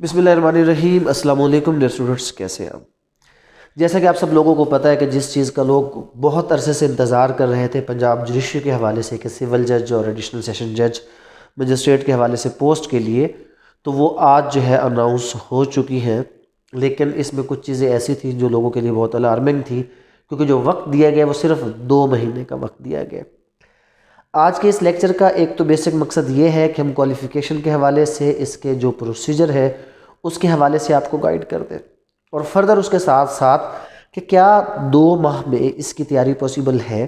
बिस्मिल्लाहिर्रहमानिर्रहीम। अस्सलाम वालेकुम डियर स्टूडेंट्स, कैसे हैं आप। जैसा कि आप सब लोगों को पता है कि जिस चीज़ का लोग बहुत अरसे से इंतज़ार कर रहे थे पंजाब जुडिशरी के हवाले से कि सिविल जज और एडिशनल सेशन जज मजिस्ट्रेट के हवाले से पोस्ट के लिए, तो वो आज जो है अनाउंस हो चुकी हैं। लेकिन इसमें कुछ चीज़ें ऐसी थी जो लोगों के लिए बहुत अलार्मिंग थी, क्योंकि जो वक्त दिया गया वो सिर्फ 2 महीने का वक्त दिया गया। आज के इस लेक्चर का एक तो बेसिक मकसद ये है कि हम क्वालिफ़िकेशन के हवाले से इसके जो प्रोसीजर है उसके हवाले से आपको गाइड कर दें, और फर्दर उसके साथ साथ कि क्या 2 माह में इसकी तैयारी पॉसिबल है,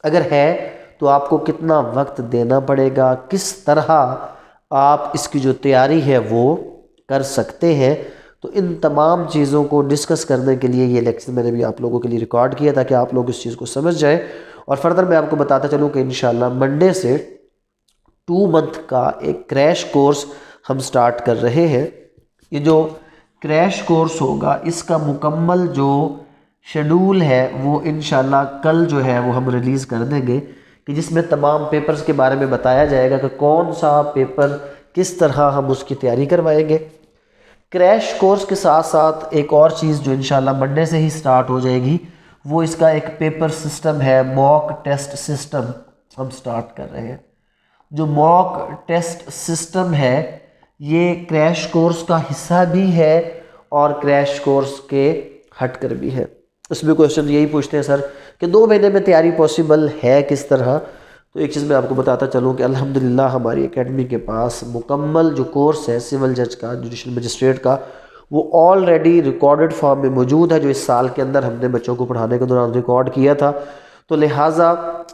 अगर है तो आपको कितना वक्त देना पड़ेगा, किस तरह आप इसकी जो तैयारी है वो कर सकते हैं। तो इन तमाम चीज़ों को डिस्कस करने के लिए ये लेक्चर मैंने भी आप लोगों के लिए रिकॉर्ड किया ताकि आप लोग इस चीज़ को समझ जाएं। और फर्दर मैं आपको बताता चलूँ कि इंशाल्लाह मंडे से 2 मंथ का एक क्रैश कोर्स हम स्टार्ट कर रहे हैं। ये जो क्रैश कोर्स होगा इसका मुकम्मल जो शेड्यूल है वो इंशाल्लाह कल जो है वो हम रिलीज़ कर देंगे, कि जिसमें तमाम पेपर्स के बारे में बताया जाएगा कि कौन सा पेपर किस तरह हम उसकी तैयारी करवाएंगे। क्रैश कोर्स के साथ साथ एक और चीज़ जो इंशाल्लाह मंडे से ही स्टार्ट हो जाएगी, वो इसका एक पेपर सिस्टम है, मॉक टेस्ट सिस्टम हम स्टार्ट कर रहे हैं। जो मॉक टेस्ट सिस्टम है ये क्रैश कोर्स का हिस्सा भी है और क्रैश कोर्स के हटकर भी है। उसमें क्वेश्चन यही पूछते हैं सर कि 2 महीने में तैयारी पॉसिबल है किस तरह। तो एक चीज़ मैं आपको बताता चलूँ कि अल्हम्दुलिल्लाह हमारी एकेडमी के पास मुकम्मल जो कोर्स है सिविल जज का, जुडिशल मजिस्ट्रेट का, वो ऑलरेडी रिकॉर्डेड फॉर्म में मौजूद है, जो इस साल के अंदर हमने बच्चों को पढ़ाने के दौरान रिकॉर्ड किया था। तो लिहाजा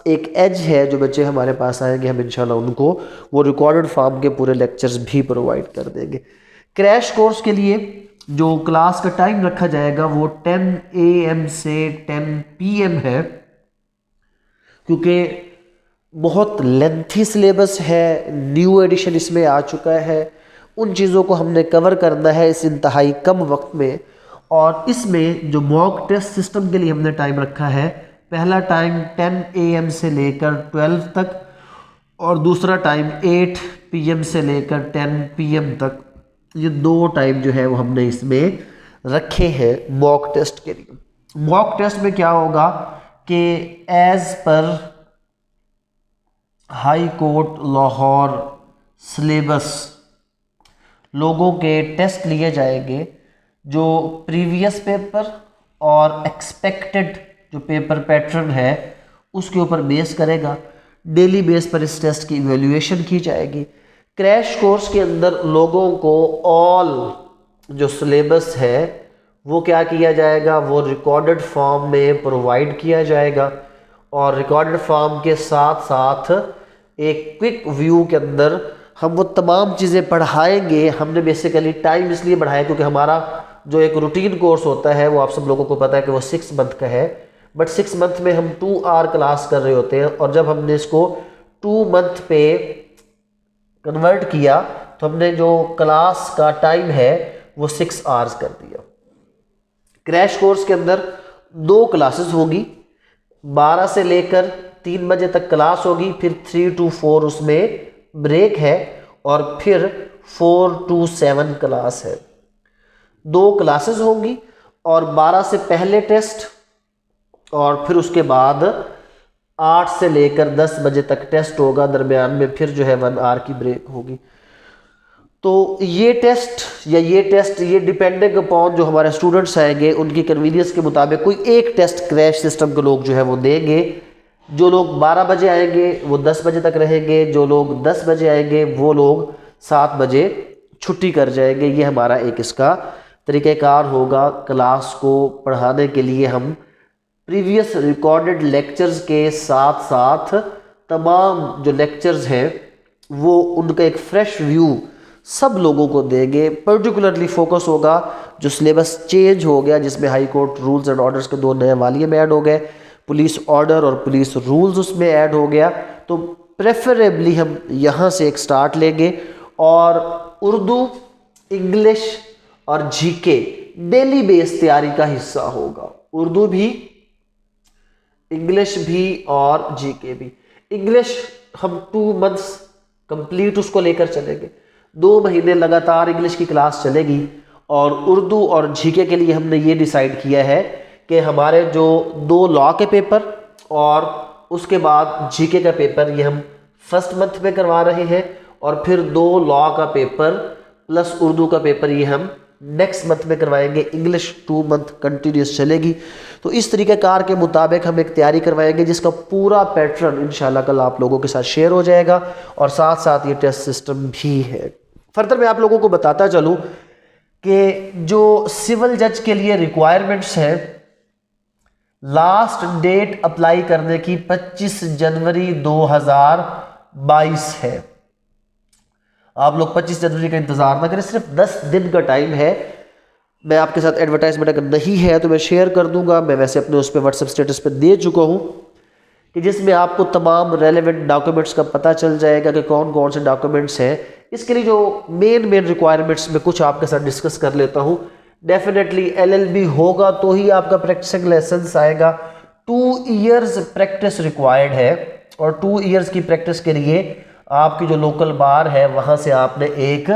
एक एज है, जो बच्चे हमारे पास आएंगे हम इंशाल्लाह उनको वो रिकॉर्डेड फॉर्म के पूरे लेक्चर्स भी प्रोवाइड कर देंगे। क्रैश कोर्स के लिए जो क्लास का टाइम रखा जाएगा वो 10 AM से 10 PM है, क्योंकि बहुत लेंथी सिलेबस है, न्यू एडिशन इसमें आ चुका है, उन चीज़ों को हमने कवर करना है इस इंतहाई कम वक्त में। और इसमें जो मॉक टेस्ट सिस्टम के लिए हमने टाइम रखा है, पहला टाइम 10 AM से लेकर 12 तक, और दूसरा टाइम 8 PM से लेकर 10 PM तक। ये 2 टाइम जो है वो हमने इसमें रखे हैं मॉक टेस्ट के लिए। मॉक टेस्ट में क्या होगा कि as per high court Lahore syllabus लोगों के टेस्ट लिए जाएंगे, जो प्रीवियस पेपर और एक्सपेक्टेड जो पेपर पैटर्न है उसके ऊपर बेस करेगा। डेली बेस पर इस टेस्ट की इवैल्यूएशन की जाएगी। क्रैश कोर्स के अंदर लोगों को ऑल जो सिलेबस है वो क्या किया जाएगा, वो रिकॉर्डेड फॉर्म में प्रोवाइड किया जाएगा, और रिकॉर्डेड फॉर्म के साथ साथ एक क्विक व्यू के अंदर हम वो तमाम चीज़ें पढ़ाएंगे। हमने बेसिकली टाइम इसलिए बढ़ाया क्योंकि हमारा जो एक रूटीन कोर्स होता है वो आप सब लोगों को पता है कि वो 6 मंथ का है, बट 6 मंथ में हम 2 आवर क्लास कर रहे होते हैं, और जब हमने इसको 2 मंथ पे कन्वर्ट किया तो हमने जो क्लास का टाइम है वो 6 आवर्स कर दिया। क्रैश कोर्स के अंदर 2 क्लासेस होगी, 12 से लेकर 3 बजे तक क्लास होगी, फिर 3 to 4 उसमें ब्रेक है, और फिर 4 to 7 क्लास है। 2 क्लासेस होंगी और 12 से पहले टेस्ट, और फिर उसके बाद 8 से लेकर 10 बजे तक टेस्ट होगा, दरमियान में फिर जो है 1 आवर की ब्रेक होगी। तो ये टेस्ट ये डिपेंडिंग अपॉन जो हमारे स्टूडेंट्स आएंगे उनकी कन्वीनियंस के मुताबिक कोई एक टेस्ट क्रैश सिस्टम के लोग जो है वो देंगे। जो लोग 12 बजे आएंगे वो 10 बजे तक रहेंगे, जो लोग 10 बजे आएंगे वो लोग 7 बजे छुट्टी कर जाएंगे। ये हमारा एक इसका तरीक़ाकार होगा। क्लास को पढ़ाने के लिए हम प्रीवियस रिकॉर्डेड लेक्चर्स के साथ साथ तमाम जो लेक्चर्स हैं वो उनका एक फ्रेश व्यू सब लोगों को देंगे। पर्टिकुलरली फोकस होगा जो सिलेबस चेंज हो गया, जिसमें high court rules and orders के 2 नए वालिये ऐड हो गए, पुलिस ऑर्डर और पुलिस रूल्स उसमें ऐड हो गया। तो प्रेफरेबली हम यहाँ से एक स्टार्ट लेंगे, और उर्दू, इंग्लिश और जीके डेली बेस तैयारी का हिस्सा होगा। उर्दू भी, इंग्लिश भी और जीके भी। इंग्लिश हम 2 मंथ्स कंप्लीट उसको लेकर चलेंगे। 2 महीने लगातार इंग्लिश की क्लास चलेगी। और उर्दू और जीके के लिए हमने ये डिसाइड किया है कि हमारे जो 2 लॉ के पेपर और उसके बाद जीके का पेपर ये हम फर्स्ट मंथ में करवा रहे हैं, और फिर 2 लॉ का पेपर प्लस उर्दू का पेपर ये हम नेक्स्ट मंथ में करवाएंगे। इंग्लिश 2 मंथ कंटिन्यूस चलेगी। तो इस तरीक़ेकार के मुताबिक हम एक तैयारी करवाएंगे जिसका पूरा पैटर्न इंशाल्लाह कल आप लोगों के साथ शेयर हो जाएगा, और साथ साथ ये टेस्ट सिस्टम भी है। फर्दर मैं आप लोगों को बताता चलूँ कि जो सिविल जज के लिए रिक्वायरमेंट्स हैं, लास्ट डेट अप्लाई करने की 25 जनवरी 2022 है। आप लोग 25 जनवरी का इंतज़ार ना करें, सिर्फ 10 दिन का टाइम है। मैं आपके साथ एडवर्टाइजमेंट अगर नहीं है तो मैं शेयर कर दूंगा, मैं वैसे अपने उस पर व्हाट्सएप स्टेटस पे दे चुका हूँ, कि जिसमें आपको तमाम रेलेवेंट डॉक्यूमेंट्स का पता चल जाएगा कि कौन कौन से डॉक्यूमेंट्स हैं। इसके लिए जो मेन रिक्वायरमेंट्स में कुछ आपके साथ डिस्कस कर लेता हूँ। डेफिनेटली LLB होगा तो ही आपका प्रैक्टिसिंग लाइसेंस आएगा। 2 इयर्स प्रैक्टिस रिक्वायर्ड है, और 2 इयर्स की प्रैक्टिस के लिए आपकी जो लोकल बार है वहाँ से आपने एक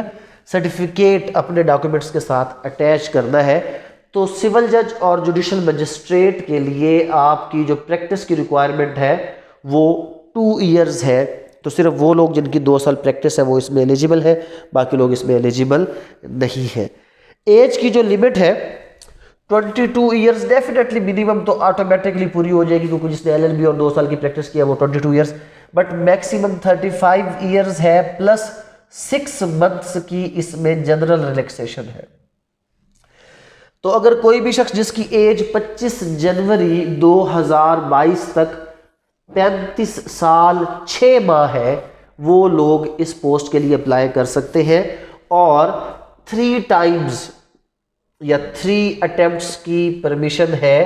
सर्टिफिकेट अपने डॉक्यूमेंट्स के साथ अटैच करना है। तो सिविल जज और जुडिशल मजिस्ट्रेट के लिए आपकी जो प्रैक्टिस की रिक्वायरमेंट है वो 2 इयर्स है। तो सिर्फ वो लोग जिनकी 2 साल प्रैक्टिस है वो इसमें एलिजिबल है, बाकी लोग इसमें एलिजिबल नहीं है। एज की जो लिमिट है 22 इयर्स डेफिनेटली मिनिमम तो ऑटोमेटिकली पूरी हो जाएगी, क्योंकि जिसने LLB और 2 साल की प्रैक्टिस किया वो 22 इयर्स, बट मैक्सिमम 35 इयर्स है, प्लस 6 मंथ्स की इसमें जनरल रिलैक्सेशन है। तो अगर कोई भी शख्स जिसकी एज 25 जनवरी 2022 तक 35 साल 6 माह है, वो लोग इस पोस्ट के लिए अप्लाई कर सकते हैं। और 3 टाइम्स या 3 अटेम्प्ट्स की परमिशन है।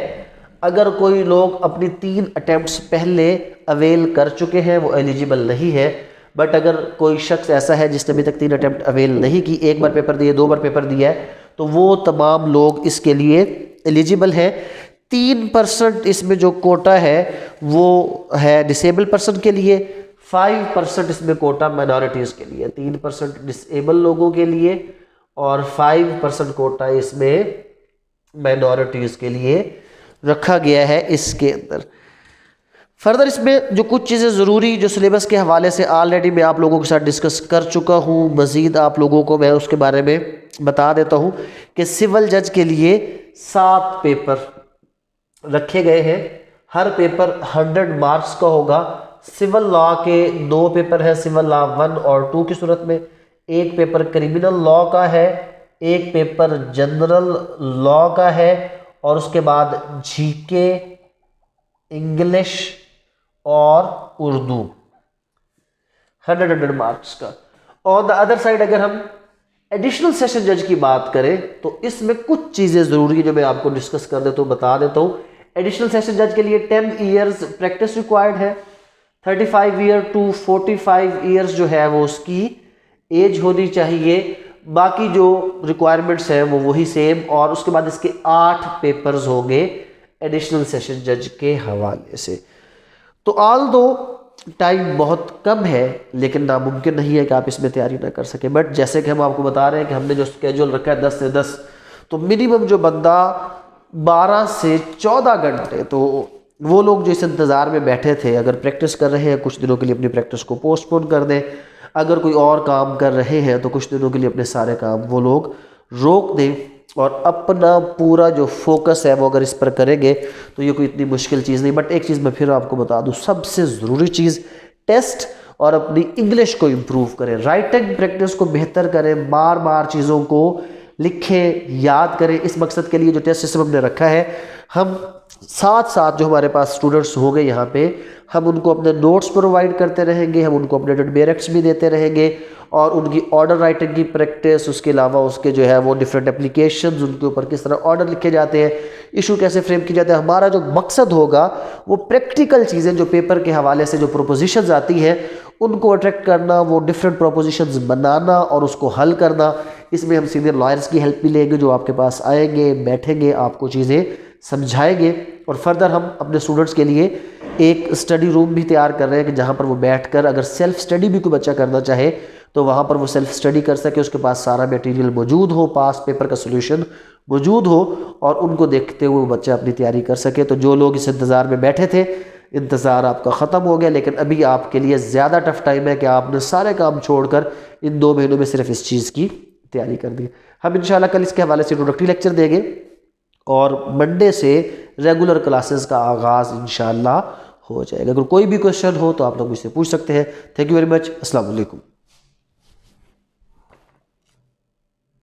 अगर कोई लोग अपनी 3 अटेम्प्ट्स पहले अवेल कर चुके हैं वो एलिजिबल नहीं है। बट अगर कोई शख्स ऐसा है जिसने अभी तक 3 अटेम्प्ट अवेल नहीं की, 1 बार पेपर दिए, 2 बार पेपर दिया है, तो वो तमाम लोग इसके लिए एलिजिबल है। 3% इसमें जो कोटा है वो है डिसेबल पर्सन के लिए, 5% इसमें कोटा माइनॉरिटीज़ के लिए, 3% डिसेबल लोगों के लिए और 5% कोटा इसमें माइनॉरिटीज़ के लिए रखा गया है इसके अंदर। फर्दर इसमें जो कुछ चीज़ें ज़रूरी जो सिलेबस के हवाले से ऑलरेडी मैं आप लोगों के साथ डिस्कस कर चुका हूँ, मज़ीद आप लोगों को मैं उसके बारे में बता देता हूँ कि सिविल जज के लिए 7 पेपर रखे गए हैं। हर पेपर 100 मार्क्स का होगा। सिविल लॉ के 2 पेपर हैं, सिविल लॉ 1 और 2 की सूरत में। एक पेपर क्रिमिनल लॉ का है, एक पेपर जनरल लॉ का है, और उसके बाद जीके, इंग्लिश और उर्दू 100 मार्क्स का। ऑन द अदर साइड अगर हम एडिशनल सेशन जज की बात करें तो इसमें कुछ चीज़ें ज़रूरी है जो मैं आपको डिस्कस कर देता हूँ, बता देता हूँ। एडिशनल सेशन जज के लिए 10 इयर्स प्रैक्टिस रिक्वायर्ड है। 35 ईयर टू 45 इयर्स जो है वो उसकी एज होनी चाहिए। बाकी जो रिक्वायरमेंट्स हैं वो वही सेम, और उसके बाद इसके 8 पेपर्स होंगे एडिशनल सेशन जज के हवाले से। तो ऑल दो टाइम बहुत कम है, लेकिन नामुमकिन नहीं है कि आप इसमें तैयारी ना कर सकें। बट जैसे कि हम आपको बता रहे हैं कि हमने जो स्केड्यूल रखा है 10 से 10, तो मिनिमम जो बंदा 12 से 14 घंटे, तो वो लोग जो इस इंतज़ार में बैठे थे अगर प्रैक्टिस कर रहे हैं कुछ दिनों के लिए अपनी प्रैक्टिस को पोस्टपोन कर दें, अगर कोई और काम कर रहे हैं तो कुछ दिनों के लिए अपने सारे काम वो लोग रोक दें और अपना पूरा जो फोकस है वो अगर इस पर करेंगे तो ये कोई इतनी मुश्किल चीज़ नहीं। बट एक चीज़ मैं फिर आपको बता दूं, सबसे ज़रूरी चीज़ टेस्ट और अपनी इंग्लिश को इम्प्रूव करें, राइटिंग प्रैक्टिस को बेहतर करें, बार बार चीज़ों को लिखें, याद करें। इस मकसद के लिए जो टेस्ट सिस्टम हमने रखा है, हम साथ साथ जो हमारे पास स्टूडेंट्स हो गए यहाँ पे, हम उनको अपने नोट्स प्रोवाइड करते रहेंगे, हम उनको अपडेटेड बेरेक्ट्स भी देते रहेंगे और उनकी ऑर्डर राइटिंग की प्रैक्टिस, उसके अलावा उसके जो है वो डिफरेंट एप्लीकेशंस, उनके ऊपर किस तरह ऑर्डर लिखे जाते हैं, इशू कैसे फ्रेम किए जाते हैं। हमारा जो मकसद होगा वो प्रैक्टिकल चीज़ें जो पेपर के हवाले से जो प्रोपोजिशंस आती हैं उनको अट्रैक्ट करना, वो डिफरेंट प्रोपोजिशंस बनाना और उसको हल करना। इसमें हम सीनियर लॉयर्स की हेल्प भी लेंगे जो आपके पास आएंगे, बैठेंगे, आपको चीज़ें समझाएंगे। और फर्दर हम अपने स्टूडेंट्स के लिए एक स्टडी रूम भी तैयार कर रहे हैं कि जहाँ पर वो बैठकर अगर सेल्फ स्टडी भी कोई बच्चा करना चाहे तो वहाँ पर वो सेल्फ स्टडी कर सके, उसके पास सारा मटेरियल मौजूद हो, पास पेपर का सोल्यूशन मौजूद हो और उनको देखते हुए बच्चा अपनी तैयारी कर सके। तो जो लोग इस इंतज़ार में बैठे थे, इंतज़ार आपका ख़त्म हो गया, लेकिन अभी आपके लिए ज़्यादा टफ टाइम है कि आपने सारे काम छोड़कर इन 2 महीनों में सिर्फ इस चीज़ की तैयारी कर दी। हम इंशाल्लाह कल इसके हवाले से इंट्रोडक्टरी लेक्चर देंगे और मंडे से रेगुलर क्लासेस का आगाज़ इंशाल्लाह हो जाएगा। अगर कोई भी क्वेश्चन हो तो आप लोग मुझसे पूछ सकते हैं। Thank you very much. अस्सलाम वालेकुम।